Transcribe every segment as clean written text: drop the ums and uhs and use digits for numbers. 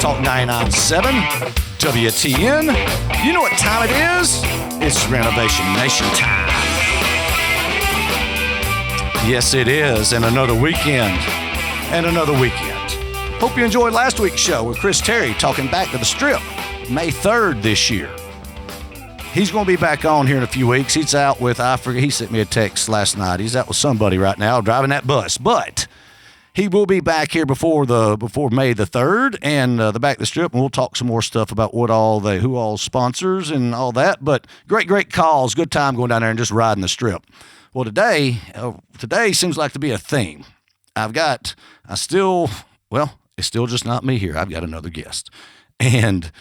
SuperTalk 997 WTN. You know what time it is? It's Renovation Nation time. Yes, it is. And another weekend. Hope you enjoyed last week's show with Chris Terry talking back to the Strip May 3rd this year. He's going to be back on here in a few weeks. He's out with, I forget, he sent me a text last night. He's out with somebody right now driving that bus. But he will be back here before May the 3rd and the Back to the Strip, and we'll talk some more stuff about who all sponsors and all that. But great calls. Good time going down there and just riding the Strip. Well, today seems like to be a theme. It's still just not me here. I've got another guest. And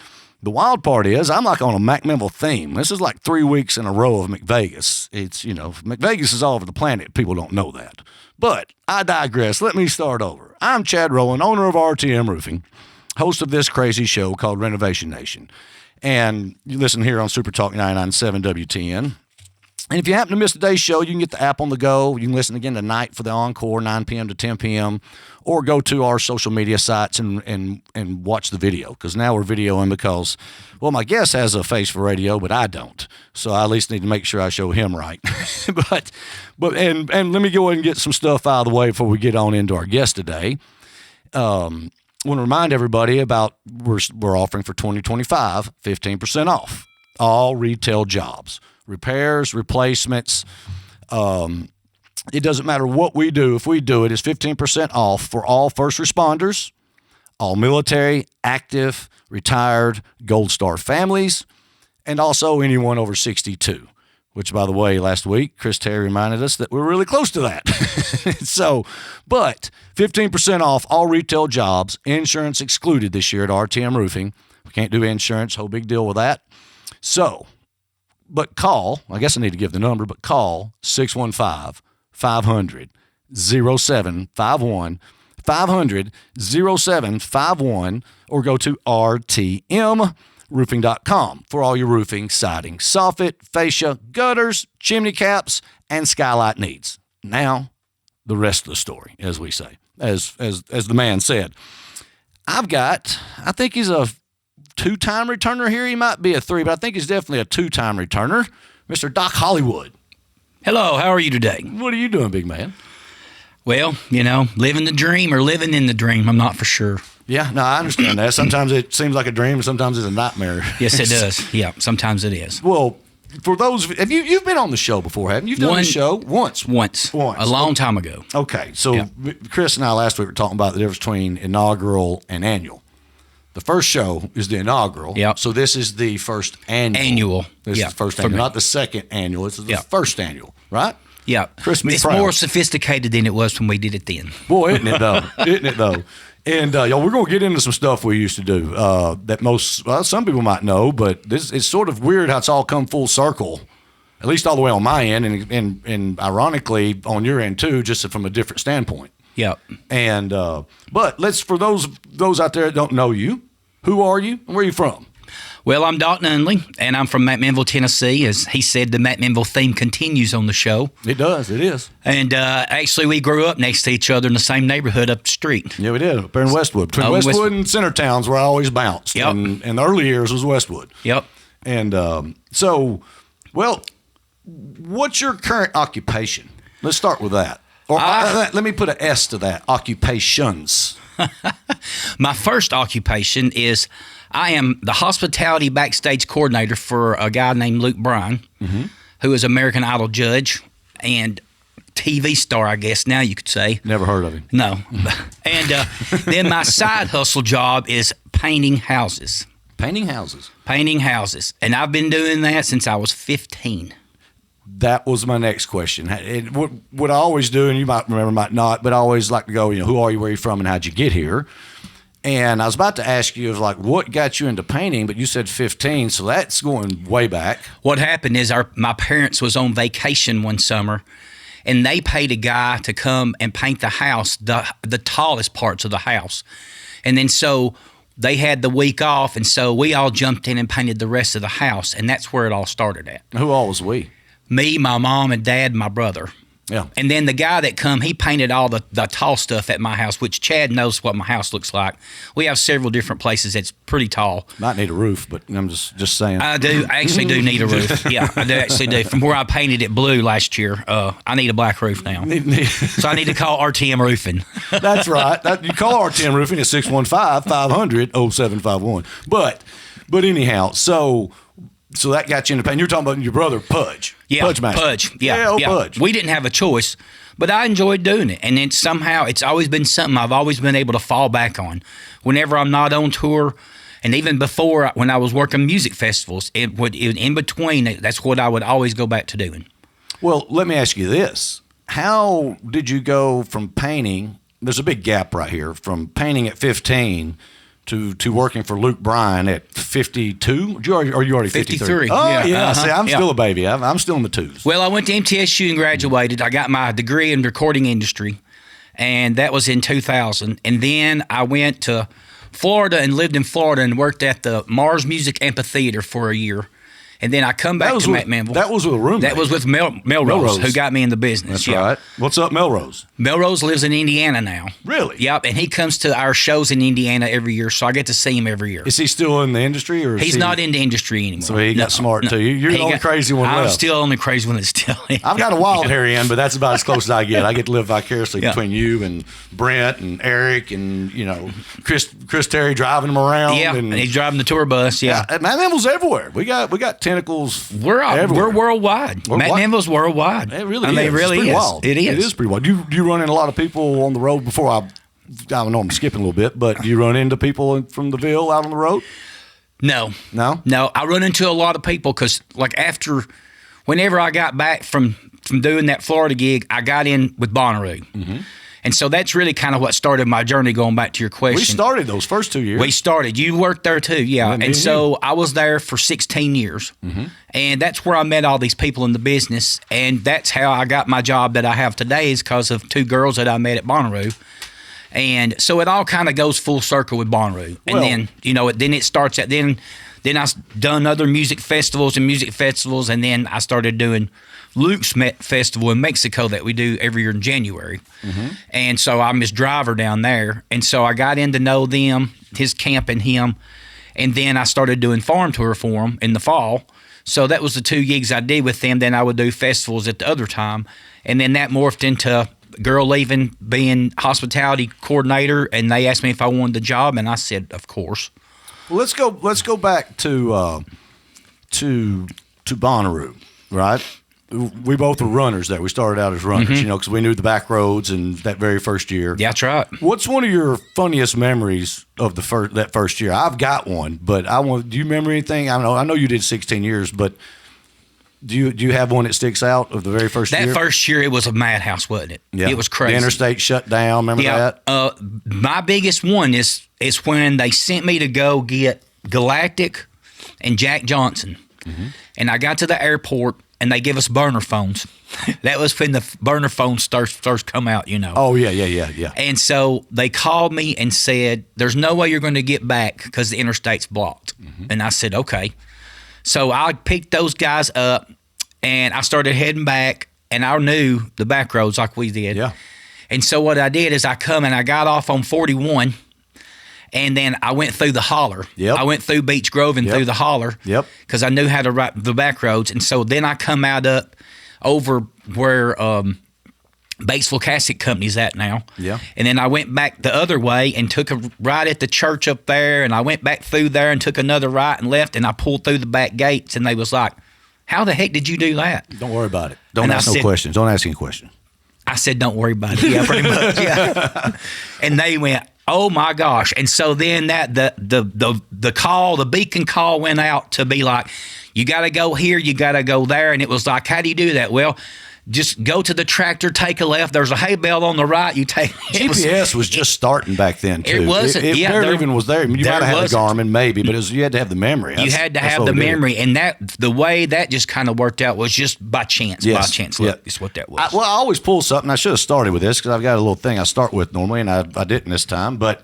the wild part is I'm like on a McMinnville theme. This is like 3 weeks in a row of McVegas. It's, McVegas is all over the planet. People don't know that. But I digress. Let me start over. I'm Chad Rowland, owner of RTM Roofing, host of this crazy show called Renovation Nation. And you listen here on SuperTalk 997 WTN. And if you happen to miss today's show, you can get the app on the go. You can listen again tonight for the encore, 9 p.m. to 10 p.m., or go to our social media sites and watch the video, because now we're videoing because, well, my guest has a face for radio, but I don't. So I at least need to make sure I show him right. but let me go ahead and get some stuff out of the way before we get on into our guest today. I want to remind everybody about we're offering for 2025 15% off all retail jobs. Repairs, replacements, it doesn't matter what we do. If we do it, it's 15% off for all first responders, all military, active, retired, Gold Star families, and also anyone over 62, which, by the way, last week, Chris Terry reminded us that we're really close to that. But 15% off all retail jobs, insurance excluded this year at RTM Roofing. We can't do insurance, whole big deal with that. But call, I guess I need to give the number, but call 615-500-0751, 500-0751, or go to rtmroofing.com for all your roofing, siding, soffit, fascia, gutters, chimney caps, and skylight needs. Now, the rest of the story, as we say, as the man said. I think he's a two-time returner here. He might be a three, but I think he's definitely a two-time returner. Mr. Doc Hollywood. Hello, how are you today? What are you doing, big man? Well, living the dream or living in the dream, I'm not for sure. Yeah, no, I understand that. Sometimes it seems like a dream, sometimes it's a nightmare. Yes, it does. Yeah, sometimes it is. Well, for those, you've been on the show before, haven't you? You've done the show once. A long time ago. Okay, so Chris and I last week were talking about the difference between inaugural and annual. The first show is the inaugural. Yep. So this is the first annual. This is the first annual, not the second annual. This is the first annual, right? Yeah. Chris, it's proud. More sophisticated than it was when we did it then. Boy, isn't it though? And y'all, we're going to get into some stuff we used to do that some people might know, but it's sort of weird how it's all come full circle, at least all the way on my end, and ironically on your end too, just from a different standpoint. Yeah. And but for those out there that don't know you, who are you and where are you from? Well, I'm Doc Nunley, and I'm from McMinnville, Tennessee. As he said, the McMinnville theme continues on the show. It does. It is. And actually, we grew up next to each other in the same neighborhood up the street. Yeah, we did. Up there in Westwood. Between Westwood and Centertowns where I always bounced. Yep. And in the early years was Westwood. Yep. And what's your current occupation? Let's start with that. Or let me put an S to that. Occupations. My first occupation is I am the hospitality backstage coordinator for a guy named Luke Bryan, who is American Idol judge and TV star, I guess now you could say. Never heard of him. No. And then my side hustle job is painting houses. Painting houses? Painting houses. And I've been doing that since I was 15. That was my next question. What I always do, and you might remember, might not, but I always like to go, who are you, where are you from, and how'd you get here? And I was about to ask you, what got you into painting, but you said 15, so that's going way back. What happened is my parents was on vacation one summer, and they paid a guy to come and paint the house, the tallest parts of the house. And then so they had the week off, and so we all jumped in and painted the rest of the house, and that's where it all started at. Who all was we? Me, my mom and dad, and my brother. Yeah. And then the guy that come, he painted all the tall stuff at my house, which Chad knows what my house looks like. We have several different places that's pretty tall. Might need a roof, but I'm just saying. I actually do need a roof. Yeah, I do actually do. From where I painted it blue last year, I need a black roof now. So I need to call RTM Roofing. That's right. You call RTM Roofing at 615-500-0751. But anyhow, so that got you into pain. You're talking about your brother, Pudge. Yeah, Pudge Master. Pudge. Yeah, Pudge. We didn't have a choice, but I enjoyed doing it. And then somehow it's always been something I've always been able to fall back on. Whenever I'm not on tour, and even before when I was working music festivals, in between, that's what I would always go back to doing. Well, let me ask you this. How did you go from painting, there's a big gap right here, from painting at 15 to working for Luke Bryan at 52? Are you already 53? 53. Oh, Yeah. See, I'm still a baby. I'm still in the twos. Well, I went to MTSU and graduated. I got my degree in recording industry, and that was in 2000. And then I went to Florida and lived in Florida and worked at the Mars Music Amphitheater for a year. And then I come back to McMinnville. That was with a roommate. That was with Melrose, who got me in the business. That's right. What's up, Melrose? Melrose lives in Indiana now. Really? Yep, and he comes to our shows in Indiana every year, so I get to see him every year. Is he still in the industry? Or He's not in the industry anymore. So he got smart, too. You're the only crazy one left. I'm still the only crazy one that's still in. I've got a wild hair in, but that's about as close as I get. I get to live vicariously between you and Brent and Eric and, Chris Terry driving them around. Yeah, and he's driving the tour bus, McMinnville's everywhere. We got tentacles. We're worldwide. McMinnville's worldwide. It really is. It really is. Wild. It is. It is pretty wild. Do you run into a lot of people on the road before I know I'm skipping a little bit, but do you run into people from the Ville out on the road? No. I run into a lot of people because, whenever I got back from doing that Florida gig, I got in with Bonnaroo. Mm-hmm. And so that's really kind of what started my journey, going back to your question. We started those first 2 years. We started. You worked there too, yeah. And so I was there for 16 years. Mm-hmm. And that's where I met all these people in the business. And that's how I got my job that I have today, is because of two girls that I met at Bonnaroo. And so it all kind of goes full circle with Bonnaroo. And then, then it starts at then I've done other music festivals, and then I started doing Luke's Festival in Mexico that we do every year in January. Mm-hmm. And so I'm his driver down there. And so I got in to know them, his camp and him. And then I started doing farm tour for him in the fall. So that was the two gigs I did with them. Then I would do festivals at the other time. And then that morphed into girl leaving, being hospitality coordinator. And they asked me if I wanted the job. And I said, of course. Well, let's go back to Bonnaroo, right? We both were runners there. We started out as runners, because we knew the back roads and that very first year. Yeah, that's right. What's one of your funniest memories of that first year? I've got one, but do you remember anything? I know you did 16 years, but do you have one that sticks out of the very first year? That first year, it was a madhouse, wasn't it? Yeah. It was crazy. The interstate shut down. Remember that? My biggest one is when they sent me to go get Galactic and Jack Johnson. Mm-hmm. And I got to the airport, and they give us burner phones. That was when the burner phones first come out, Oh, yeah. And so they called me and said, there's no way you're going to get back because the interstate's blocked. Mm-hmm. And I said, okay. So I picked those guys up, and I started heading back, and I knew the back roads like we did. Yeah. And so what I did is I got off on 41, and then I went through the holler. Yep. I went through Beach Grove and through the holler. Yep. Because I knew how to ride the back roads. And so then I come out up over where Batesville Casket Company's at now. Yeah. And then I went back the other way and took a right at the church up there, and I went back through there and took another right and left, and I pulled through the back gates, and they was like, how the heck did you do that? Don't worry about it. Don't ask no questions. Don't ask any questions. I said, don't worry about it. Yeah, pretty much. Yeah. And they went, oh my gosh. And so then the call, the beacon call went out to be like, you got to go here, you got to go there. And it was like, how do you do that? Well, just go to the tractor, take a left. There's a hay bale on the right. You take GPS was just starting back then too. It wasn't. It barely even was there. You might have had a Garmin maybe, but you had to have the memory. You had to have the memory, and the way that just kind of worked out was just by chance. Yes. By chance, look, is what that was. I always pull something. I should have started with this because I've got a little thing I start with normally, and I didn't this time. But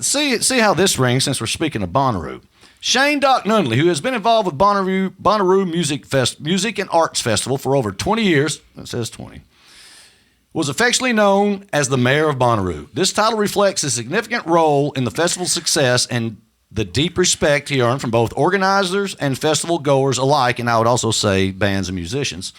see how this rings since we're speaking of Bonnaroo. Shane Doc Nunley, who has been involved with Bonnaroo Music and Arts Festival for over 20 years, it says 20, was affectionately known as the Mayor of Bonnaroo. This title reflects a significant role in the festival's success and the deep respect he earned from both organizers and festival goers alike, and I would also say bands and musicians.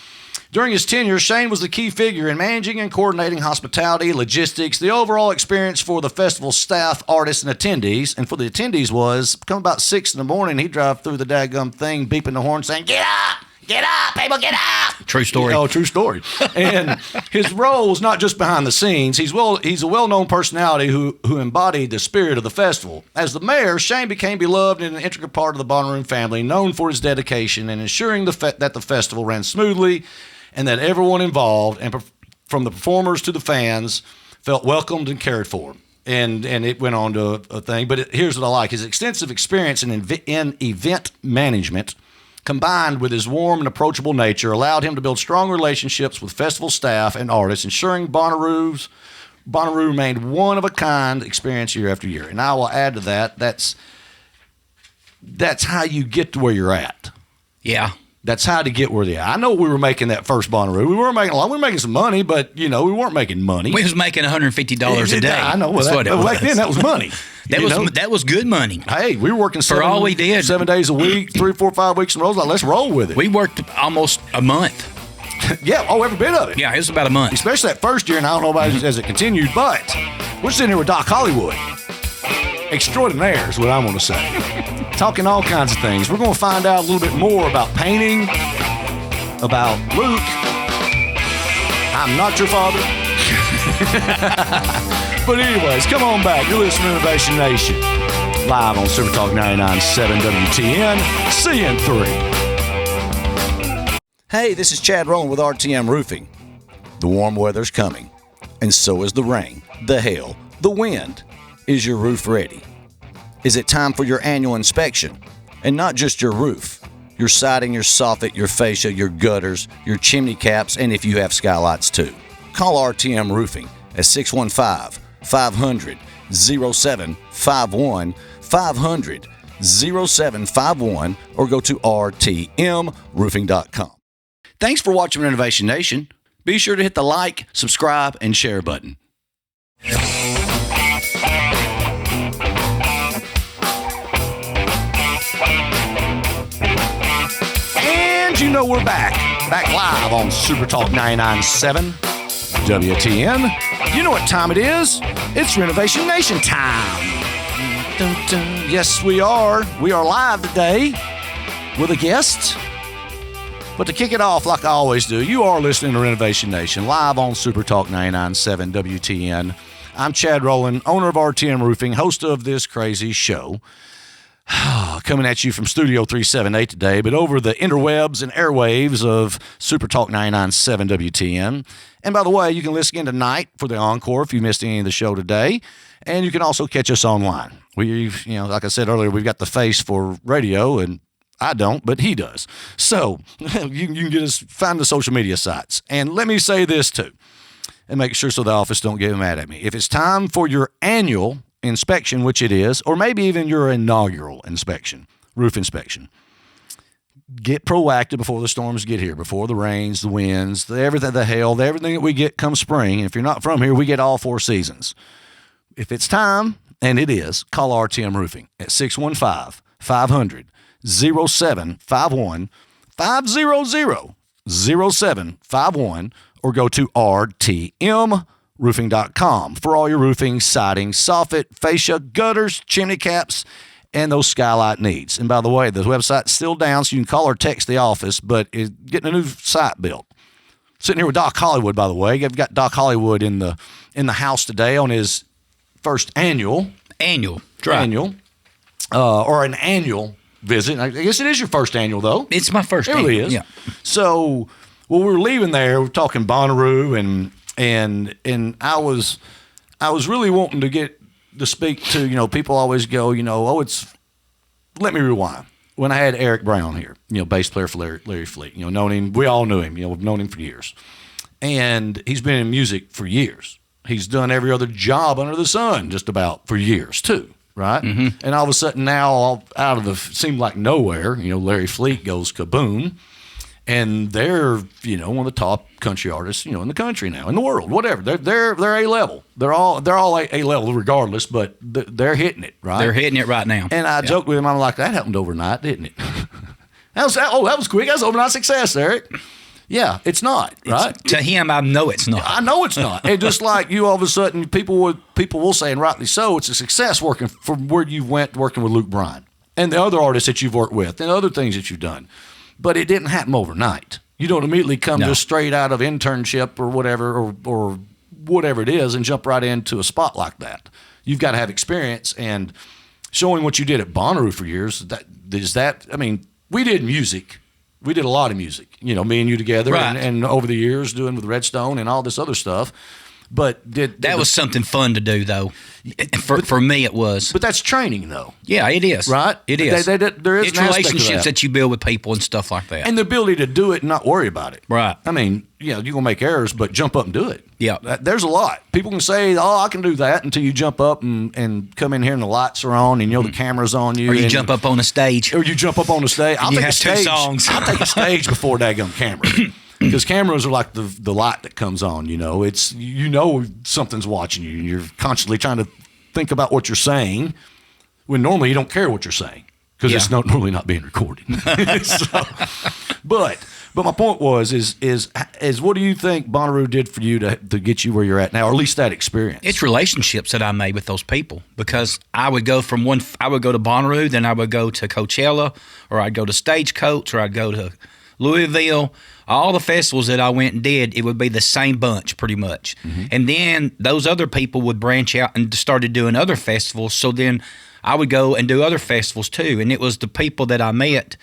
During his tenure, Shane was the key figure in managing and coordinating hospitality, logistics, the overall experience for the festival staff, artists, and attendees. And for the attendees was, come about 6 in the morning, he'd drive through the daggum thing, beeping the horn, saying, "Get up! Get up, people, get up!" True story. Oh, true story. And his role was not just behind the scenes. He's a well-known personality who embodied the spirit of the festival. As the mayor, Shane became beloved and an integral part of the Bonnaroo family, known for his dedication in ensuring that the festival ran smoothly and that everyone involved, and from the performers to the fans, felt welcomed and cared for. And it went on to a thing. But here's what I like. His extensive experience in event management, combined with his warm and approachable nature, allowed him to build strong relationships with festival staff and artists, ensuring Bonnaroo remained one-of-a-kind experience year after year. And I will add to that, that's how you get to where you're at. Yeah. That's how to get where they are. I know we were making that first Bonnaroo. We weren't making a lot. We were making some money, but, we weren't making money. We was making $150 a day. I know. That's what it was. Back then, that was money. That was good money. Hey, we were working for all we did 7 days a week, 3, 4, 5 weeks in a row. Like, let's roll with it. We worked almost a month. Yeah. Oh, every bit of it. Yeah, it was about a month. Especially that first year, and I don't know about it as it continued, but we're sitting here with Doc Hollywood. Extraordinaire is what I'm going to say. Talking all kinds of things. We're going to find out a little bit more about painting, about Luke. I'm not your father. But anyways, come on back. You're listening to Renovation Nation. Live on SuperTalk 99.7 WTN. CN3. Hey, this is Chad Rowland with RTM Roofing. The warm weather's coming, and so is the rain, the hail, the wind. Is your roof ready? Is it time for your annual inspection? And not just your roof, your siding, your soffit, your fascia, your gutters, your chimney caps, and if you have skylights too. Call RTM Roofing at 615-500-0751, 500-0751, or go to rtmroofing.com. Thanks for watching Renovation Nation. Be sure to hit the like, subscribe, and share button. We're back live on SuperTalk 99.7 WTN. You know what time it is? It's Renovation Nation time. Dun, dun. Yes, we are. We are live today with a guest. But to kick it off, like I always do, you are listening to Renovation Nation live on SuperTalk 99.7 WTN. I'm Chad Rowland, owner of RTM Roofing, host of this crazy show. Coming at you from Studio 378 today, but over the interwebs and airwaves of SuperTalk 99.7 WTN. And by the way, you can listen in tonight for the encore if you missed any of the show today. And you can also catch us online. We've, like I said earlier, we've got the face for radio, and I don't, but he does. So you can get us, find the social media sites. And let me say this too, and make sure so the office don't get mad at me. If it's time for your annual inspection, which it is, or maybe even your inaugural inspection, roof inspection, get proactive before the storms get here, before the rains, the winds, everything, the hail, everything that we get come spring. And if you're not from here, we get all 4 seasons. If it's time, and it is, call RTM Roofing at 615-500-0751, 500-0751, or go to rtmroofing.com for all your roofing, siding, soffit, fascia, gutters, chimney caps, and those skylight needs. And by the way, the website's still down, so you can call or text the office, but it's getting a new site built. Sitting here with Doc Hollywood, by the way. I've got Doc Hollywood in the house today on his first annual or an annual visit. I guess it is your first annual, though. It's my first annual. It really is. Yeah. So, we were leaving there, we're talking Bonnaroo, and I was really wanting to speak to, people always go, let me rewind. When I had Eric Brown here, bass player for Larry Fleet, known him, we all knew him, we've known him for years. And he's been in music for years. He's done every other job under the sun just about for years too, right? Mm-hmm. And all of a sudden now, out of seemed like nowhere, Larry Fleet goes kaboom. And they're, one of the top country artists, in the country now, in the world, whatever. They're A level. They're all A level regardless, but they're hitting it, right? They're hitting it right now. And I joked with him, I'm like, that happened overnight, didn't it? that was quick. That was overnight success, Eric. Yeah, it's not, right? To him, I know it's not. I know it's not. And just like you, all of a sudden, people will say, and rightly so, it's a success working from where you went working with Luke Bryan and the other artists that you've worked with and other things that you've done. But it didn't happen overnight. You don't immediately come just straight out of internship or whatever or whatever it is and jump right into a spot like that. You've got to have experience, and showing what you did at Bonnaroo for years. We did music. We did a lot of music. Me and you together, right. and over the years doing with Redstone and all this other stuff. But that was something fun to do, though. For me, it was. But that's training, though. Yeah, it is. Right? It is. There is it's relationships that you build with people and stuff like that. And the ability to do it and not worry about it. Right. I mean, you're going to make errors, but jump up and do it. Yeah. There's a lot. People can say, I can do that, until you jump up and come in here and the lights are on and the camera's on you. Or you jump up on a stage. Or you jump up on the stage. I'll take a stage. 2 songs. I'll take a stage before daggum camera. Because cameras are like the light that comes on, It's, something's watching you, and you're constantly trying to think about what you're saying when normally you don't care what you're saying because it's normally not being recorded. But my point was what do you think Bonnaroo did for you to get you where you're at now, or at least that experience? It's relationships that I made with those people, because I would go to Bonnaroo, then I would go to Coachella, or I'd go to Stagecoach, or I'd go to Louisville. All the festivals that I went and did, it would be the same bunch pretty much. Mm-hmm. And then those other people would branch out and started doing other festivals. So then I would go and do other festivals too. And it was the people that I met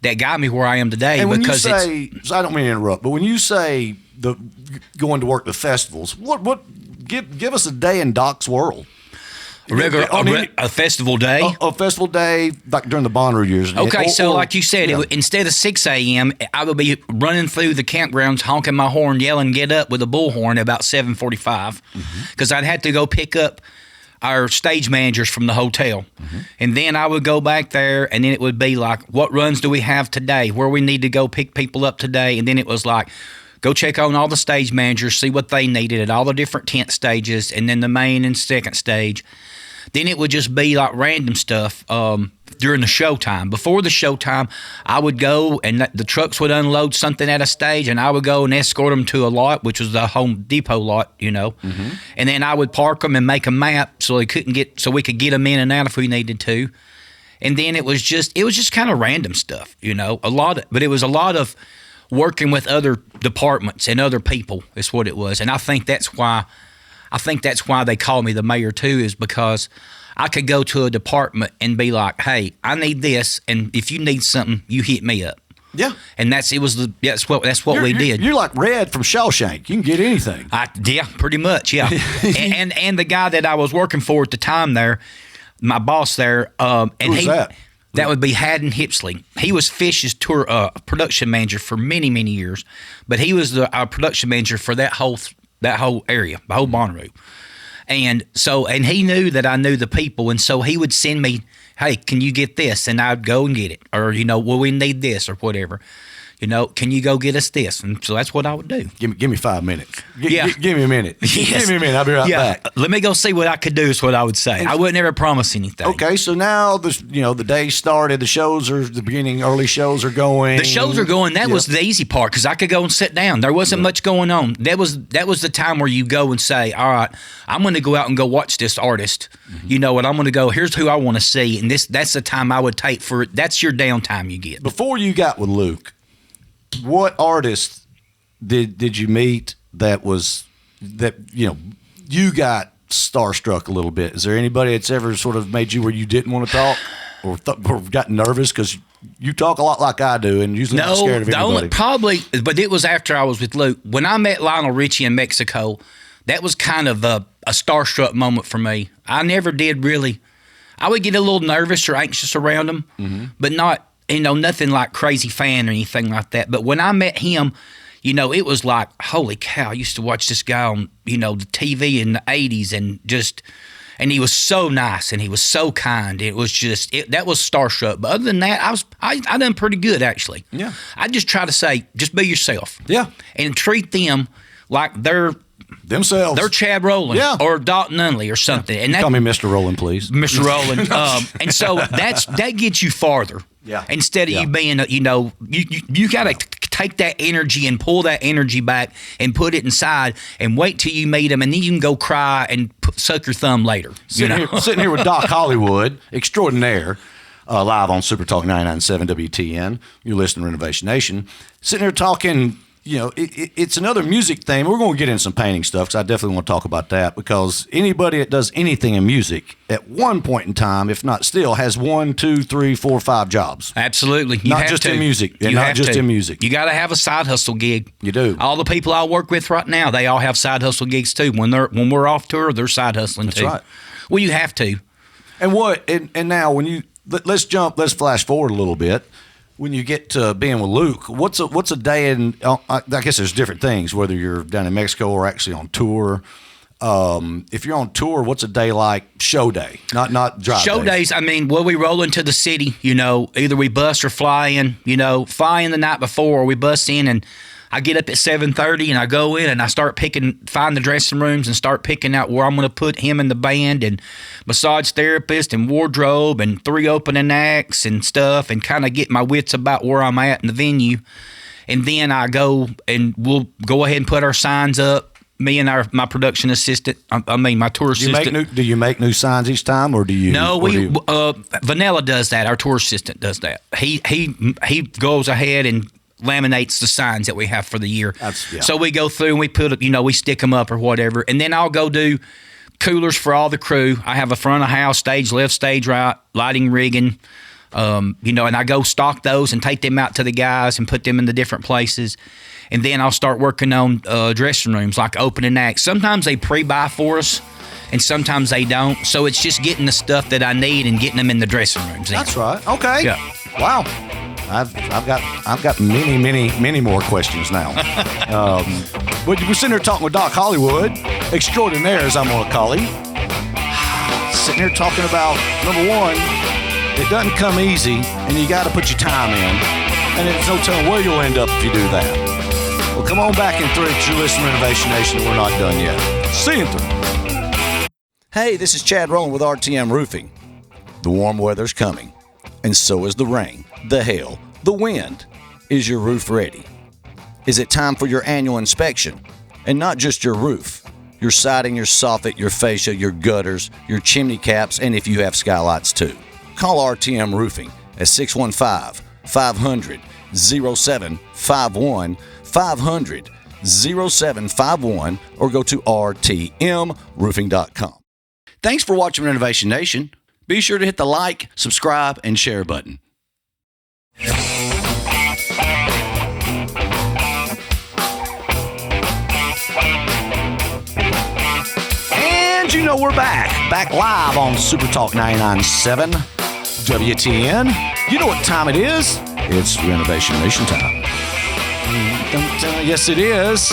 that got me where I am today. And when you say, so I don't mean to interrupt, but when you say going to work the festivals, give us a day in Doc's world. A festival day? A festival day, like during the Bonnaroo years. Okay, like you said, instead of 6 a.m., I would be running through the campgrounds, honking my horn, yelling, get up with a bullhorn at about 7:45, because I'd have to go pick up our stage managers from the hotel. Mm-hmm. And then I would go back there, and then it would be like, what runs do we have today? Where we need to go pick people up today? And then it was like, go check on all the stage managers, see what they needed at all the different tent stages, and then the main and second stage. Then it would just be like random stuff during the showtime. Before the showtime, I would go and the trucks would unload something at a stage, and I would go and escort them to a lot, which was the Home Depot lot, Mm-hmm. And then I would park them and make a map so we could get them in and out if we needed to. And then it was just kind of random stuff, but it was a lot of working with other departments and other people is what it was. And I think that's why they call me the mayor too, is because I could go to a department and be like, hey, I need this, and if you need something, you hit me up. Yeah. And that's what we did. You're like Red from Shawshank. You can get anything. Yeah, pretty much, yeah. and the guy that I was working for at the time there, my boss there, and who's that? That would be Haddon Hipsley. He was Fish's tour production manager for many, many years, but he was our production manager for that whole area, the whole Bonnaroo. And he knew that I knew the people, and so he would send me, hey, can you get this? And I'd go and get it. Or, well, we need this or whatever. Can you go get us this? And so that's what I would do. Give me 5 minutes. Give me a minute. Yes. Give me a minute. I'll be right back. Let me go see what I could do is what I would say. I wouldn't ever promise anything. Okay, so now the day started. The shows are the beginning. Early shows are going. The shows are going. That was the easy part, because I could go and sit down. There wasn't much going on. That was the time where you go and say, all right, I'm going to go out and go watch this artist. Mm-hmm. And I'm going to go, here's who I want to see. And that's the time I would take for it. That's your downtime you get. Before you got with Luke, what artist did you meet that you got starstruck a little bit? Is there anybody that's ever sort of made you where you didn't want to talk or got nervous? Because you talk a lot like I do, and usually not scared of anybody. Probably, but it was after I was with Luke. When I met Lionel Richie in Mexico, that was kind of a starstruck moment for me. I never did really. I would get a little nervous or anxious around him, but not. Nothing like crazy fan or anything like that. But when I met him, it was like, holy cow, I used to watch this guy on, the TV in the 80s, and just, And he was so nice and he was so kind. It was just that was starstruck. But other than that, I done pretty good actually. Yeah. I just try to say, just be yourself. Yeah. And treat them like they're themselves. They're Chad Rowland or Dalton Unley or something. Yeah. And that, call me Mr. Rowland, please. Mr. Rowland. And so that gets you farther. Yeah. Instead of you being, you got to take that energy and pull that energy back and put it inside and wait till you meet them, and then you can go cry and suck your thumb later. Sitting here with Doc Hollywood, extraordinaire, live on SuperTalk 99.7 WTN. You're listening to Renovation Nation. Sitting here talking. It's another music theme. We're going to get in some painting stuff because I definitely want to talk about that, because anybody that does anything in music at one point in time, if not still, has 1, 2, 3, 4, 5 jobs. Absolutely. Not just in music. You got to have a side hustle gig. You do. All the people I work with right now, they all have side hustle gigs too. When we're off tour, they're side hustling too. That's right. Well, you have to. And now when let's flash forward a little bit. When you get to being with Luke, what's a day in? I guess there's different things, whether you're down in Mexico or actually on tour. If you're on tour, what's a day like? Show day, not drive show days. I mean, we roll into the city. Either we bus or fly in. Fly in the night before, or we bus in, and I get up at 7:30 and I go in and I start find the dressing rooms and start picking out where I'm going to put him in the band, and massage therapist and wardrobe and 3 opening acts and stuff, and kind of get my wits about where I'm at in the venue. And then I go and we'll go ahead and put our signs up. Me and my production assistant, my tour assistant. Do you make new signs each time, or do you? No, Vanilla does that. Our tour assistant does that. He goes ahead and laminates the signs that we have for the year. So we go through and we put, we stick them up or whatever. And then I'll go do coolers for all the crew. I have a front of house, stage left, stage right, lighting, rigging, and I go stock those and take them out to the guys and put them in the different places. And then I'll start working on dressing rooms, like opening acts. Sometimes they pre-buy for us, and sometimes they don't. So it's just getting the stuff that I need and getting them in the dressing rooms. That's right. Okay. Yeah. Wow. I've got many more questions now. We're sitting here talking with Doc Hollywood, extraordinaire as I'm going to call him. Sitting here talking about, number one, it doesn't come easy, and you got to put your time in, and there's no telling where you'll end up if you do that. Well, come on back in 3 because you're listening to Renovation Nation, and we're not done yet. See you in 3. Hey, this is Chad Rowland with RTM Roofing. The warm weather's coming, and so is the rain, the hail, the wind. Is your roof ready? Is it time for your annual inspection? And not just your roof, your siding, your soffit, your fascia, your gutters, your chimney caps, and if you have skylights too. Call RTM Roofing at 615-500-0751, 500-0751, or go to rtmroofing.com. Thanks for watching Renovation Nation. Be sure to hit the like, subscribe, and share button. And we're back live on SuperTalk 99.7 WTN. You know what time it is? It's Renovation Nation time. Yes, it is.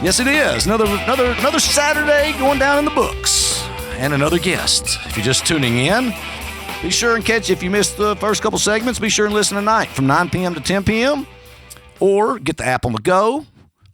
Yes, it is. Another Saturday going down in the books, and another guest. If you're just tuning in, be sure and catch. If you missed the first couple segments, be sure and listen tonight from 9 p.m. to 10 p.m. Or get the app on the go,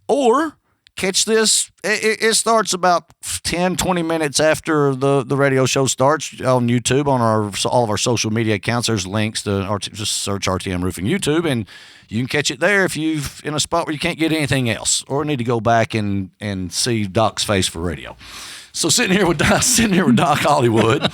or catch this. It starts about 10, 20 minutes after the radio show starts on YouTube, on all of our social media accounts. There's links to just search RTM Roofing YouTube, and you can catch it there if you're in a spot where you can't get anything else, or need to go back and see Doc's face for radio. So sitting here with Doc Hollywood,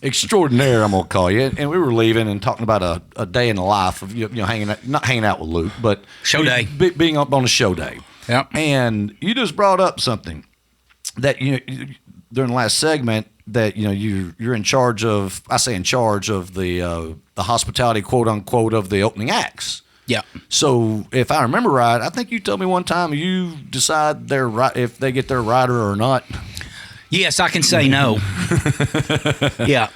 extraordinaire, I'm gonna call you. And we were leaving and talking about a day in the life of not hanging out with Luke, but show day, being up on a show day. Yeah. And you just brought up something that during the last segment that you're in charge of. I say in charge of the hospitality, quote unquote, of the opening acts. Yeah. So if I remember right, I think you told me one time you decide if they get their rider or not. Yes, I can say no. Yeah,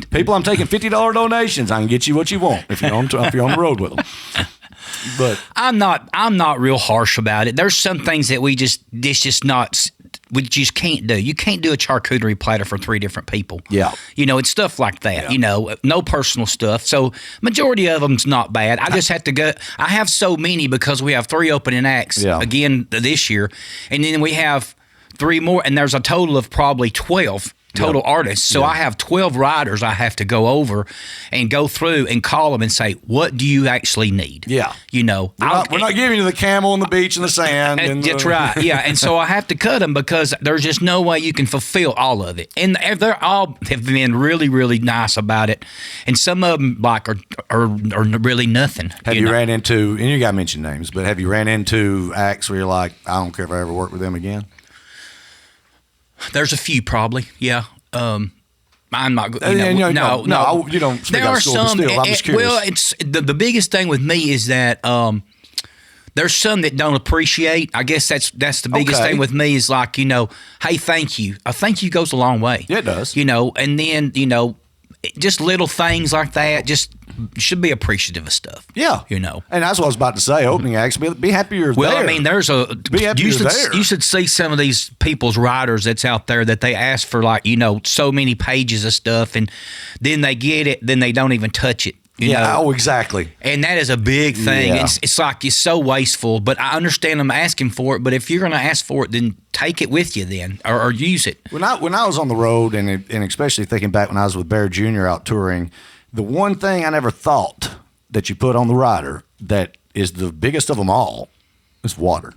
people. I'm taking $50 donations. I can get you what you want if you're on the road with them. But I'm not real harsh about it. There's some things that it's just not. we just can't do. You can't do a charcuterie platter for 3 different people. Yeah. It's stuff like that. No personal stuff. So majority of them's not bad. I just have to go. I have so many because we have 3 opening acts again this year, and then we have 3 more, and there's a total of probably 12 total artists. So I have 12 riders I have to go over and go through and call them and say, what do you actually need? Yeah. We're not giving you the camel on the beach and the sand. That's right. Yeah. And so I have to cut them because there's just no way you can fulfill all of it. And they're all have been really, really nice about it. And some of them are really nothing. Have you ran into, and you got to mention names, but have you ran into acts where you're like, I don't care if I ever work with them again? There's a few probably, yeah. I'm not. You don't. Speak there out are of school, some. but still, I'm just curious. Well, it's the biggest thing with me is that there's some that don't appreciate. I guess that's the biggest thing with me is like hey, thank you. A thank you goes a long way. Yeah, it does. And then just little things like that. Just should be appreciative of stuff. Yeah. And that's what I was about to say. Opening acts, be happy you're there. Well, I mean, there's a. Be happy you're there. You should see some of these people's riders that's out there that they ask for so many pages of stuff, and then they get it, then they don't even touch it. You know? Oh, exactly. And that is a big thing. Yeah. It's like it's so wasteful, but I understand them asking for it. But if you're going to ask for it, then take it with you then, or use it. When I was on the road, and especially thinking back when I was with Bear Jr. out touring, the one thing I never thought that you put on the rider that is the biggest of them all is water.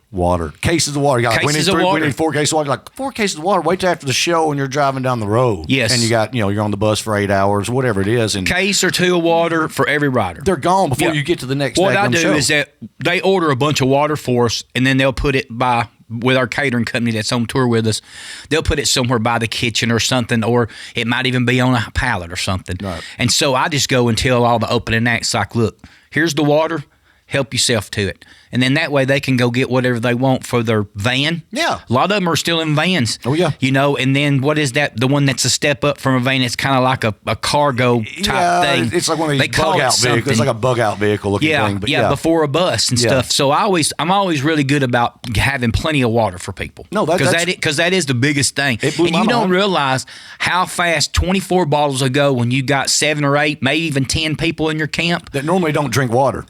Water. Cases of water. We need 4 cases of water. Like 4 cases of water. Wait till after the show when you're driving down the road. Yes. And you got, you're on the bus for 8 hours, whatever it is. And case or 2 of water for every rider. They're gone before you get to the next What I do show. is that they order a bunch of water for us, and then they'll put it with our catering company that's on tour with us. They'll put it somewhere by the kitchen or something, or it might even be on a pallet or something. Right. And so I just go and tell all the opening acts, like, look, here's the water. Help yourself to it. And then that way they can go get whatever they want for their van. Yeah. A lot of them are still in vans. Oh, yeah. And then what is that? The one that's a step up from a van. It's kind of like a cargo type thing. It's like one of these bug-out vehicles. It's like a bug-out vehicle looking thing. But before a bus and stuff. So I'm always really good about having plenty of water for people. No, because that is the biggest thing. And you don't realize how fast 24 bottles ago when you got 7 or 8, maybe even 10 people in your camp. That normally don't drink water.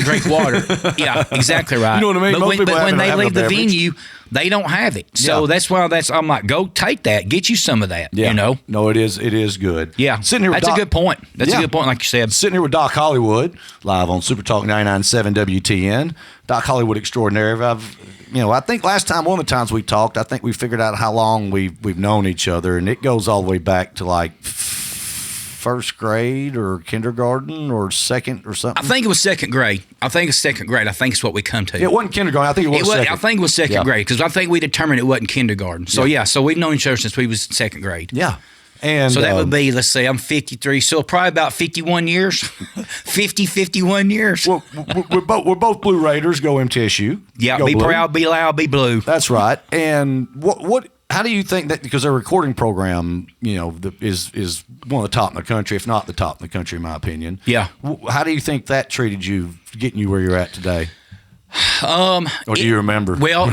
Drink water. Yeah, exactly right. You know what I mean? But when they leave the venue, they don't have it. So that's why I'm like, go take that. Get you some of that, No, it is good. Yeah. Sitting here with That's a good point. That's a good point, like you said. Sitting here with Doc Hollywood, live on SuperTalk 99.7 WTN. Doc Hollywood extraordinary. I think last time, one of the times we talked, I think we figured out how long we've known each other, and it goes all the way back to like first grade or kindergarten or second or something. I think it was second grade. I think it's what we come to. It wasn't kindergarten. I think it was second. I think it was second grade because I think we determined it wasn't kindergarten. So so we've known each other since we was second grade. Yeah. And so that would be, let's say I'm 53, so probably about 51 years. 51 years. Well, we're both Blue Raiders. Go MTSU. Yeah, go be blue. Proud, be loud, be blue. That's right. And how do you think that, because their recording program, is one of the top in the country, if not the top in the country, in my opinion. Yeah. How do you think that treated you, getting you where you're at today? Or do you remember? Well,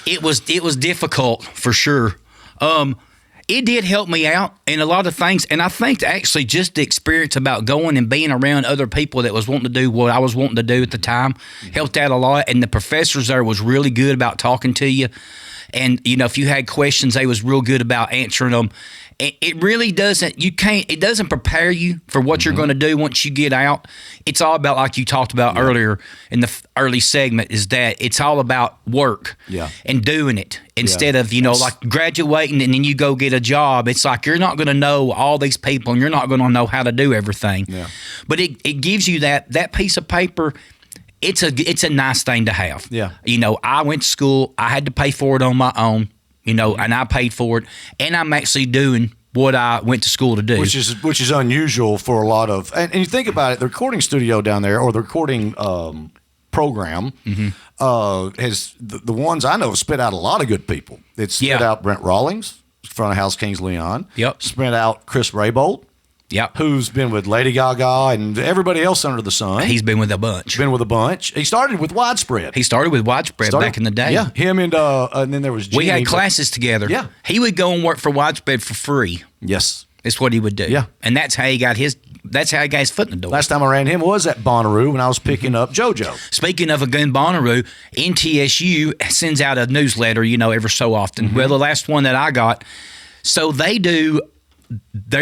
it was difficult for sure. It did help me out in a lot of things, and I think actually just the experience about going and being around other people that was wanting to do what I was wanting to do at the time helped out a lot. And the professors there was really good about talking to you, and if you had questions, they was real good about answering them. It really doesn't. It doesn't prepare you for what you're going to do once you get out. It's all about, like you talked about earlier in the early segment, is that it's all about work and doing it instead of like graduating and then you go get a job. It's like you're not going to know all these people and you're not going to know how to do everything. Yeah. But it gives you that piece of paper. It's a nice thing to have. Yeah. I went to school. I had to pay for it on my own. And I paid for it, and I'm actually doing what I went to school to do, which is unusual for a lot of. And you think about it, the recording studio down there, or the recording program, has the ones I know spit out a lot of good people. It's spit out Brent Rawlings, front of house Kings Leon. Yep. Spit out Chris Raybold. Yep. Who's been with Lady Gaga and everybody else under the sun. He's been with a bunch. He started with Widespread. He started with Widespread back in the day. Yeah, him and then there was Jimmy. We had classes together. Yeah. He would go and work for Widespread for free. Yes. That's what he would do. Yeah. And that's how he got his foot in the door. Last time I ran him was at Bonnaroo when I was picking up JoJo. Speaking of a gun Bonnaroo, NTSU sends out a newsletter, every so often. Well, the last one that I got, so they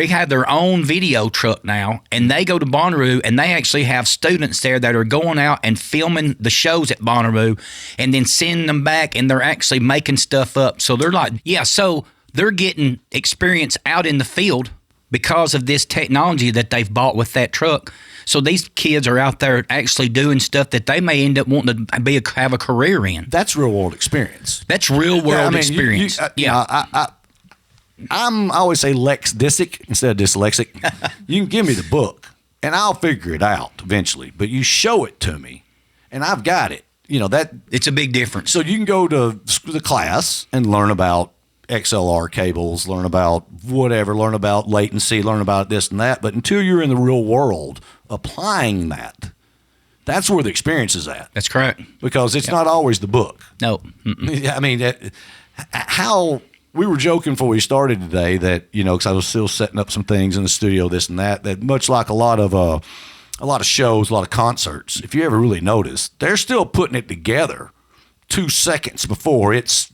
have their own video truck now, and they go to Bonnaroo, and they actually have students there that are going out and filming the shows at Bonnaroo and then sending them back, and they're actually making stuff up. So they're like, so they're getting experience out in the field because of this technology that they've bought with that truck. So these kids are out there actually doing stuff that they may end up wanting to have a career in. That's real world experience. That's real world experience. I always say lexdisic instead of dyslexic. You can give me the book, and I'll figure it out eventually. But you show it to me, and I've got it. That it's a big difference. So you can go to the class and learn about XLR cables, learn about whatever, learn about latency, learn about this and that. But until you're in the real world applying that, that's where the experience is at. That's correct. Because it's not always the book. No. I mean, how we were joking before we started today that, because I was still setting up some things in the studio, this and that much like a lot of shows, a lot of concerts, if you ever really notice, they're still putting it together 2 seconds before it's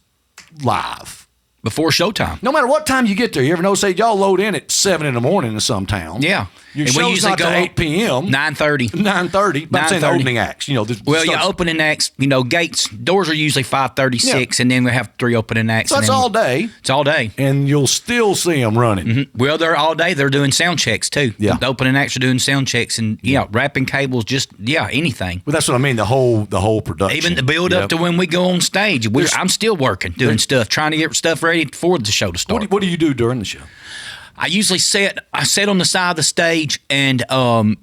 live. Before showtime. No matter what time you get there. You ever notice y'all load in at 7 in the morning in some town? Yeah. Your show's not to 8 p.m. 9:30. 9:30. But I'm saying the opening acts. Your opening acts, gates, doors are usually 5:36, and then we have 3 opening acts. So that's all day. It's all day. And you'll still see them running. Mm-hmm. Well, they're all day. They're doing sound checks, too. Yeah. The opening acts are doing sound checks and, wrapping cables, anything. Well, that's what I mean, the whole production. Even the build up to when we go on stage. I'm still working, doing stuff, trying to get stuff ready for the show to start. What do you do during the show? I usually sit on the side of the stage and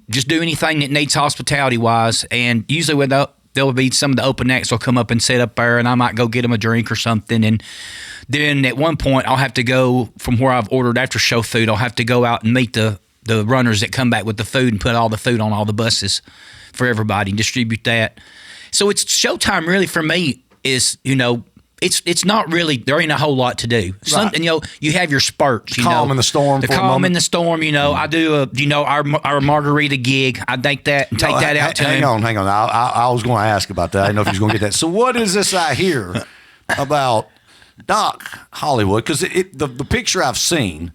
just do anything that needs hospitality-wise. And usually there'll be some of the open acts will come up and sit up there, and I might go get them a drink or something. And then at one point, I'll have to go from where I've ordered after-show food. I'll have to go out and meet the runners that come back with the food and put all the food on all the buses for everybody and distribute that. So it's showtime really for me is, it's not really, there ain't a whole lot to do. Something, you have your spurts, calm in the storm. The calm in the storm, I do our margarita gig. I take that and take that out to him. Hang on. I was going to ask about that. I didn't know if you was going to get that. So what is this I hear about Doc Hollywood? Because the picture I've seen,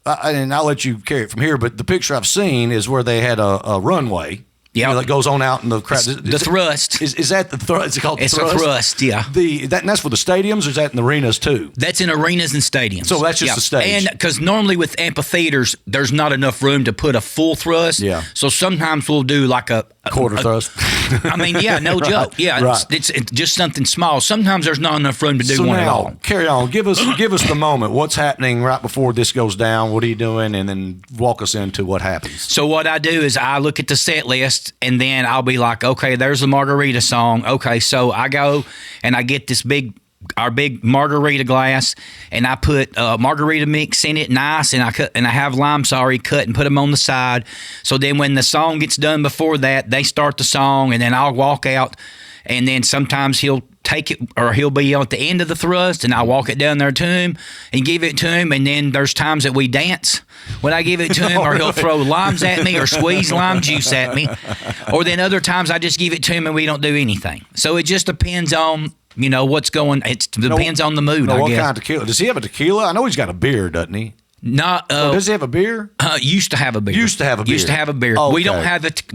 and I'll let you carry it from here, but the picture I've seen is where they had a runway. Yeah, that goes on out in the crowd. The thrust. Is that the thrust? Is it called the thrust? It's a thrust, yeah. And that's for the stadiums, or is that in the arenas too? That's in arenas and stadiums. So that's just the stage. And because normally with amphitheaters, there's not enough room to put a full thrust. Yeah. So sometimes we'll do like a quarter thrust. I mean, no joke. Yeah, right. It's just something small. Sometimes there's not enough room to do one at all. Carry on. Give us the moment. What's happening right before this goes down? What are you doing? And then walk us into what happens. So what I do is I look at the set list, and then I'll be like, okay, there's the margarita song. Okay, so I go and I get our big margarita glass, and I put margarita mix in it and ice, and I have limes already cut and put them on the side. So then when the song gets done before that, they start the song, and then I'll walk out, and then sometimes he'll take it, or he'll be at the end of the thrust, and I'll walk it down there to him and give it to him. And then there's times that we dance when I give it to him, or he'll throw limes at me or squeeze lime juice at me. Or then other times I just give it to him and we don't do anything. So it just depends on, what's going. It depends on the mood, I what guess. kind of tequila? Does he have a tequila? I know he's got a beer, doesn't he? Not. Does he have a beer? Used to have a beer. Used to have a beer. Okay. We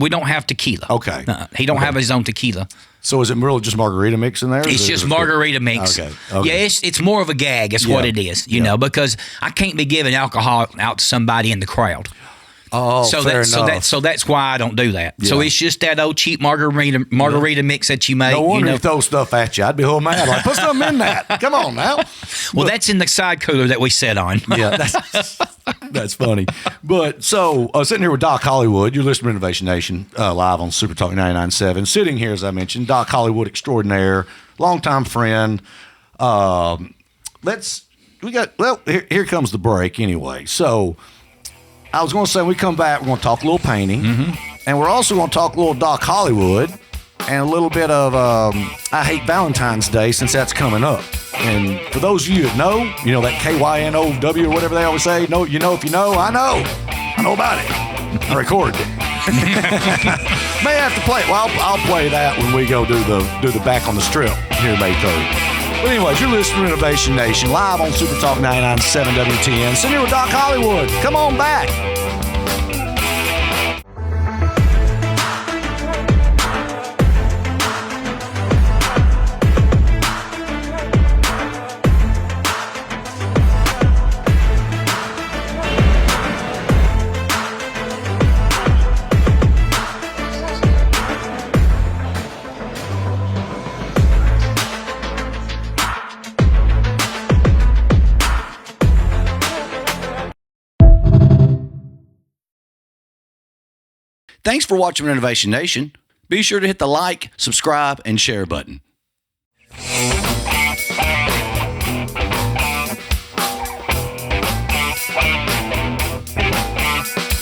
don't have tequila. Okay. He don't have his own tequila. So is it really just margarita mix in there? It's just margarita mix. Okay. Yeah, it's more of a gag. It's what it is, because I can't be giving alcohol out to somebody in the crowd. Oh, fair enough. So that's why I don't do that. Yeah. So it's just that old cheap margarita mix that you make. No wonder he throws stuff at you. I'd be a little mad. Like, put something in that. Come on now. Well, that's in the side cooler that we sit on. Yeah, that's funny. But so sitting here with Doc Hollywood, you're listening to Renovation Nation live on SuperTalk 99.7. Sitting here, as I mentioned, Doc Hollywood extraordinaire, longtime friend. Here comes the break anyway. So I was going to say, when we come back, we're going to talk a little painting. And we're also going to talk a little Doc Hollywood and a little bit of I Hate Valentine's Day, since that's coming up. And for those of you that know, that KYNOW or whatever they always say, no, if you know, I know. I know about it. I recorded it. May have to play it. Well, I'll play that when we go do the back on the strip here May 3rd. But anyways, you're listening to Renovation Nation live on SuperTalk 99.7 WTN. Sitting here with Doc Hollywood. Come on back. Thanks for watching Renovation Nation. Be sure to hit the like, subscribe, and share button.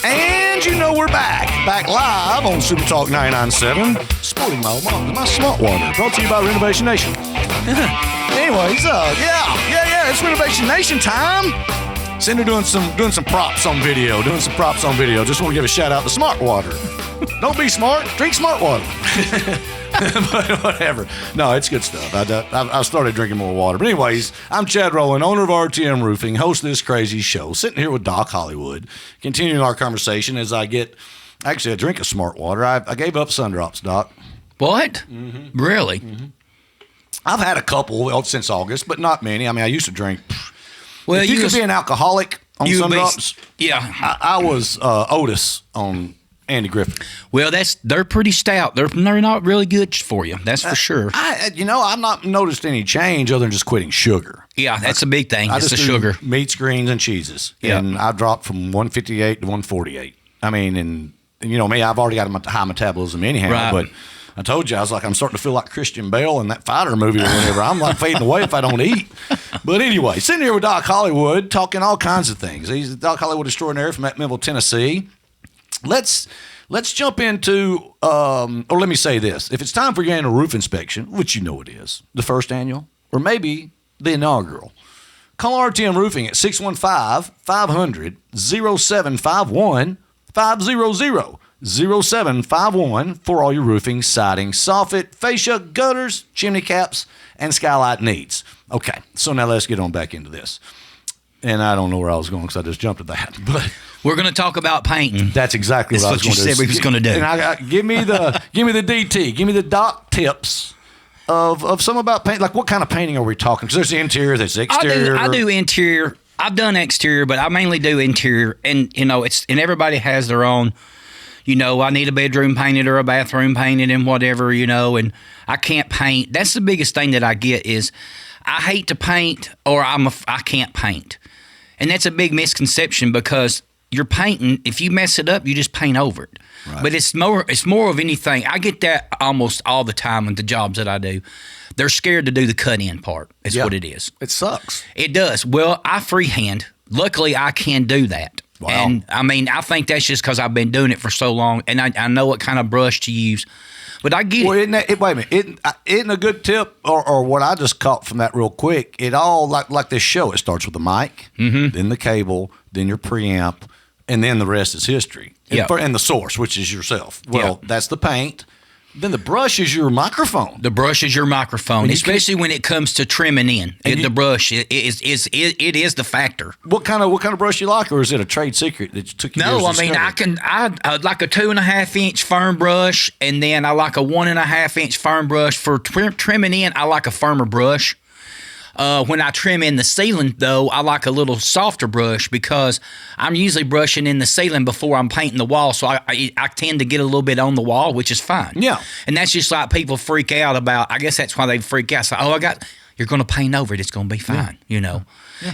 And we're back live on SuperTalk 99.7, sporting my smart water, brought to you by Renovation Nation. Anyways, it's Renovation Nation time. Cinder doing some props on video. Just want to give a shout out to Smart Water. Don't be smart. Drink Smart Water. But whatever. No, it's good stuff. I've started drinking more water. But anyways, I'm Chad Rowland, owner of RTM Roofing, host of this crazy show, sitting here with Doc Hollywood, continuing our conversation as I drink a Smart Water. I gave up Sun Drops, Doc. What? Mm-hmm. Really? Mm-hmm. I've had a couple since August, but not many. I mean, I used to drink... Well, if you could be an alcoholic on Sun Drops, I was Otis on Andy Griffith. Well, they're pretty stout. They're not really good for you. That's for sure. I've not noticed any change other than just quitting sugar. Yeah, that's a big thing. It's the sugar. Meats, greens, and cheeses. Yeah. And I dropped from 158 to 148. I mean, and me, I've already got a high metabolism anyhow, right. But I told you, I was like, I'm starting to feel like Christian Bale in that fighter movie or whatever. I'm like fading away if I don't eat. But anyway, sitting here with Doc Hollywood, talking all kinds of things. He's Doc Hollywood extraordinaire from Memphis, Tennessee. Let's jump into, or let me say this. If it's time for your annual roof inspection, which it is, the first annual, or maybe the inaugural, call RTM Roofing at 615-500-0751, 500-0751 for all your roofing, siding, soffit, fascia, gutters, chimney caps, and skylight needs. Okay, so now let's get on back into this. And I don't know where I was going because I just jumped at that. But we're going to talk about painting. That's exactly what I was going to do. That's what you said we was going to do. And give me the DT. Give me the Doc tips of some about paint. Like, what kind of painting are we talking? Because there's the interior, there's the exterior. I do interior. I've done exterior, but I mainly do interior. And and everybody has their own. I need a bedroom painted or a bathroom painted and whatever, and I can't paint. That's the biggest thing that I get is I hate to paint or I can't paint. And that's a big misconception because you're painting, if you mess it up, you just paint over it. Right. But it's more of anything. I get that almost all the time with the jobs that I do. They're scared to do the cut-in part is what it is. It sucks. It does. Well, I freehand. Luckily, I can do that. Wow. And, I think that's just because I've been doing it for so long, and I know what kind of brush to use. But I get it. Wait a minute. Isn't a good tip, or what I just caught from that real quick, it all, like this show, it starts with the mic, then the cable, then your preamp, and then the rest is history. And the source, which is yourself. Well, that's the paint. Then the brush is your microphone. The brush is your microphone, especially when it comes to trimming in. The brush it is the factor. What kind of brush you like, or is it a trade secret that you took? No, I like a 2.5-inch firm brush, and then I like a 1.5-inch firm brush for trimming in. I like a firmer brush. When I trim in the ceiling, though, I like a little softer brush because I'm usually brushing in the ceiling before I'm painting the wall, so I tend to get a little bit on the wall, which is fine. Yeah. And that's just like people freak out about, I guess that's why they freak out. It's like, you're going to paint over it, it's going to be fine, Yeah.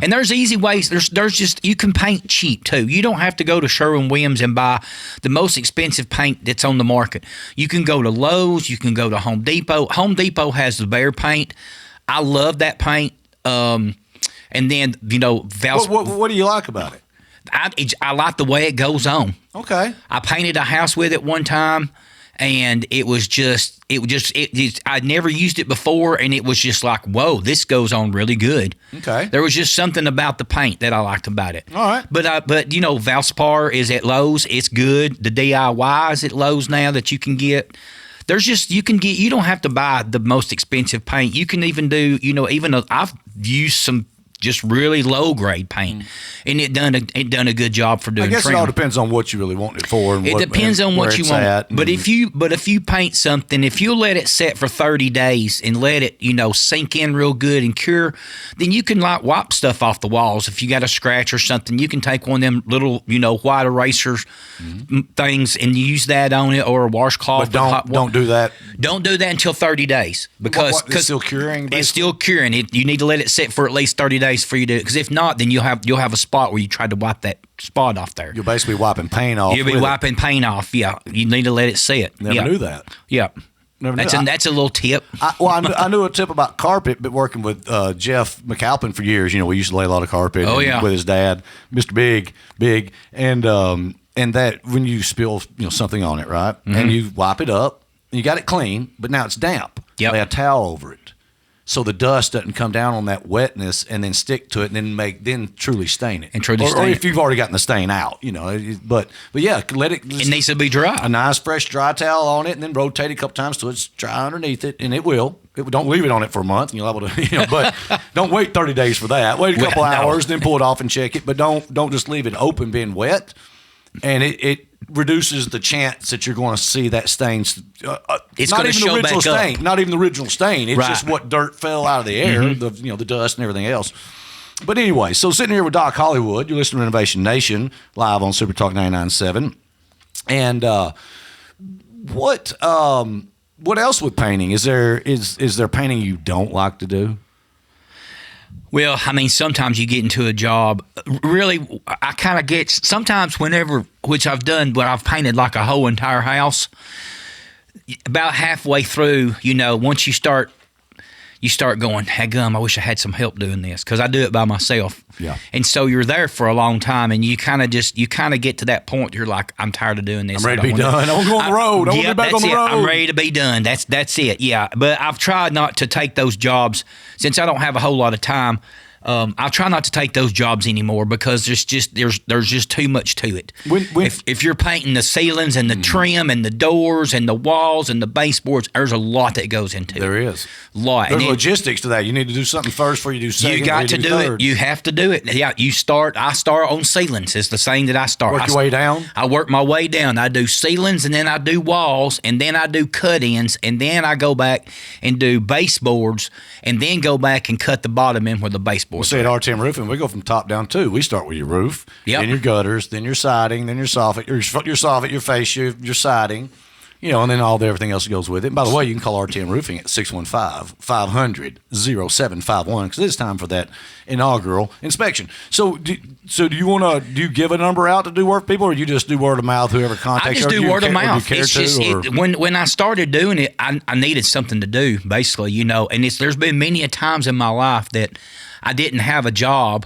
And there's easy ways. There's just, you can paint cheap, too. You don't have to go to Sherwin-Williams and buy the most expensive paint that's on the market. You can go to Lowe's, you can go to Home Depot. Home Depot has the Behr paint. I love that paint. And then, What do you like about it? I like the way it goes on. Okay. I painted a house with it one time, and I'd never used it before, and it was just like, whoa, this goes on really good. Okay. There was just something about the paint that I liked about it. All right. But Valspar is at Lowe's. It's good. The DIY is at Lowe's now that you can get. You don't have to buy the most expensive paint. You can even do, I've used some just really low grade paint, and it done a good job for doing. I guess trim. It all depends on what you really want it for. And it depends on what you want. But if you paint something, if you let it set for 30 days and let it sink in real good and cure, then you can wipe stuff off the walls. If you got a scratch or something, you can take one of them little white erasers things and use that on it, or a washcloth. But don't do that. Don't do that until 30 days because it's still curing. Basically? It's still curing. You need to let it sit for at least 30 days for you to, because if not, then you'll have a spot where you tried to wipe that spot off there. You're basically wiping paint off. You'll be wiping paint off. Yeah, you need to let it sit. Never knew that. Yeah. That's a little tip. I knew a tip about carpet, but working with Jeff McAlpin for years, we used to lay a lot of carpet with his dad, Mr. Big, and that when you spill something on it, right, and you wipe it up, and you got it clean, but now it's damp. Yep. Lay a towel over it, so the dust doesn't come down on that wetness and then stick to it, and then truly stain it. Or if you've already gotten the stain out, But yeah, let it. It needs to be dry. A nice fresh dry towel on it, and then rotate it a couple times so it's dry underneath it, and it will. Don't leave it on it for a month, and you'll be able to. But don't wait 30 days for that. Wait a couple hours, then pull it off and check it. But don't just leave it open, being wet, and it reduces the chance that you're going to see that stain. It's going to show back up. Not even the original stain. It's just what dirt fell out of the air, the dust and everything else. But anyway, so sitting here with Doc Hollywood, you're listening to Renovation Nation live on SuperTalk 99.7. And what else with painting? Is there painting you don't like to do? Well, sometimes you get into a job. Really, I kind of get sometimes which I've done, but I've painted like a whole entire house. About halfway through, once you start going, hey, gum, I wish I had some help doing this, because I do it by myself. Yeah. And so you're there for a long time, and you kind of get to that point. You're like, I'm tired of doing this. I'm ready to be done. I want to go on the road. I want to be back on the road. I'm ready to be done. That's it. Yeah. But I've tried not to take those jobs since I don't have a whole lot of time. I try not to take those jobs anymore because there's just too much to it. If you're painting the ceilings and the trim and the doors and the walls and the baseboards, there's a lot that goes into it. There is a lot. There's logistics to that. You need to do something first before you do second. You got to do it. You have to do it. Yeah, I start on ceilings. It's the same that I start. Work your way down. I work my way down. I do ceilings, and then I do walls, and then I do cut-ins, and then I go back and do baseboards, and then go back and cut the bottom in where the baseboards. We'll say at RTM Roofing, we go from top down too. We start with your roof, then your gutters, then your siding, then your soffit, your fascia, your siding, and then everything else that goes with it. And by the way, you can call RTM Roofing at 615-500-0751 because it's time for that inaugural inspection. So do you give a number out to do work for people, or you just do word of mouth, whoever contacts you? I just do word of mouth. It's just when I started doing it, I needed something to do, basically, and there's been many a times in my life that I didn't have a job,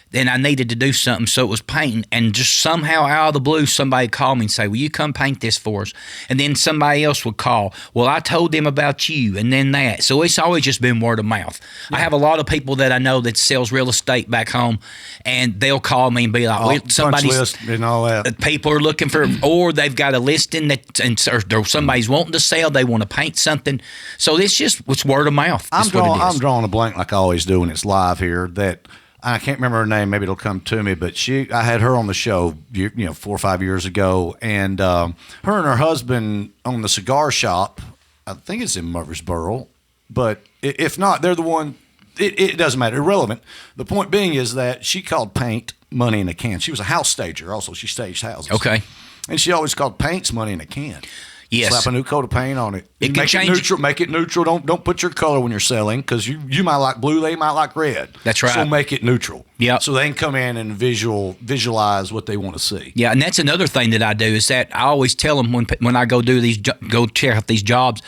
then I needed to do something, so it was painting. And just somehow out of the blue, somebody called me and say, will you come paint this for us? And then somebody else would call. Well, I told them about you, and then that. So it's always just been word of mouth. Yeah. I have a lot of people that I know that sells real estate back home, and they'll call me and be like, somebody's list and all that. People are looking for, or they've got a listing or somebody's wanting to sell, they want to paint something. So it's word of mouth. I'm drawing a blank like I always do when it's live here, that I can't remember her name. Maybe it'll come to me. But I had her on the show, 4 or 5 years ago, and her and her husband own the cigar shop. I think it's in Murfreesboro, but if not, they're the one. It doesn't matter. Irrelevant. The point being is that she called paint money in a can. She was a house stager. Also, she staged houses. Okay. And she always called paints money in a can. Yes. Slap a new coat of paint on it. It can make change. it neutral. Make it neutral. Don't put your color when you're selling because you might like blue, they might like red. That's right. So make it neutral. Yeah. So they can come in and visualize what they want to see. Yeah, and that's another thing that I do is that I always tell them when I go go check out these jobs,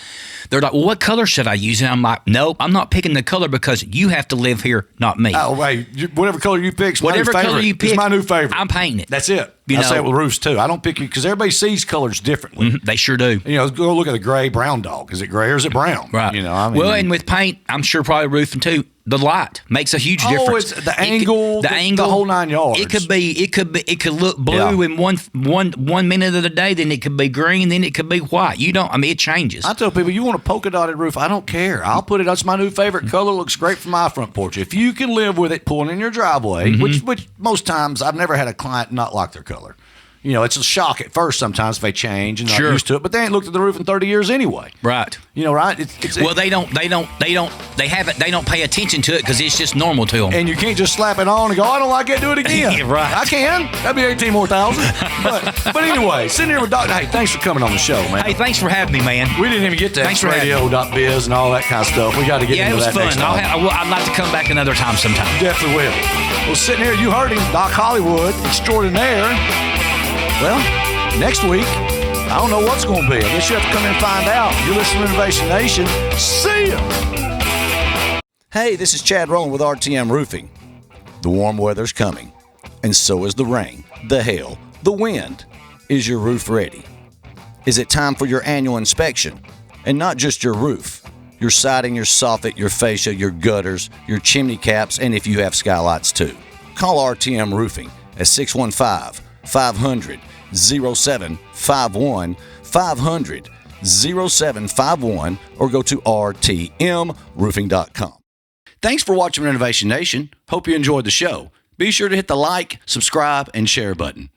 they're like, "Well, what color should I use?" And I'm like, "Nope, I'm not picking the color because you have to live here, not me." Oh, wait, whatever color you pick, Whatever color you pick, it's my new favorite. I'm painting it. That's it. You I know? say it with roofs too. I don't pick you because everybody sees colors differently. They sure do. You know, go look at the gray brown dog. Is it gray or is it brown? Right. You know, I mean, well, and with paint, I'm sure probably roofing too. The light makes a huge difference. It's the angle, the whole 9 yards. It could look blue in one minute of the day, then it could be green, then it could be white. It changes. I tell people, you want a polka dotted roof, I don't care. I'll put it. That's my new favorite color. Looks great for my front porch. If you can live with it pulling in your driveway, which most times I've never had a client not like their color. You know, it's a shock at first sometimes if they change and not used to it, but they ain't looked at the roof in 30 years anyway. Right. You know, right? They don't pay attention to it because it's just normal to them. And you can't just slap it on and go, I don't like it, do it again. Right. I can. That'd be 18 more thousand. But anyway, sitting here with Dr. Hey, thanks for coming on the show, man. Hey, thanks for having me, man. We didn't even get to radio.biz and all that kind of stuff. We got to get into that next time. Yeah, it was fun. I'd like to come back another time sometime. Definitely will. Well, sitting here, you heard him, Doc Hollywood, extraordinaire. Well, next week, I don't know what's going to be. I guess you have to come in and find out. You're listening to Renovation Nation. See ya! Hey, this is Chad Rowland with RTM Roofing. The warm weather's coming, and so is the rain, the hail, the wind. Is your roof ready? Is it time for your annual inspection? And not just your roof. Your siding, your soffit, your fascia, your gutters, your chimney caps, and if you have skylights too. Call RTM Roofing at 615-500-0751, 500-0751, or go to rtmroofing.com. Thanks for watching Renovation Nation. Hope you enjoyed the show. Be sure to hit the like, subscribe, and share button.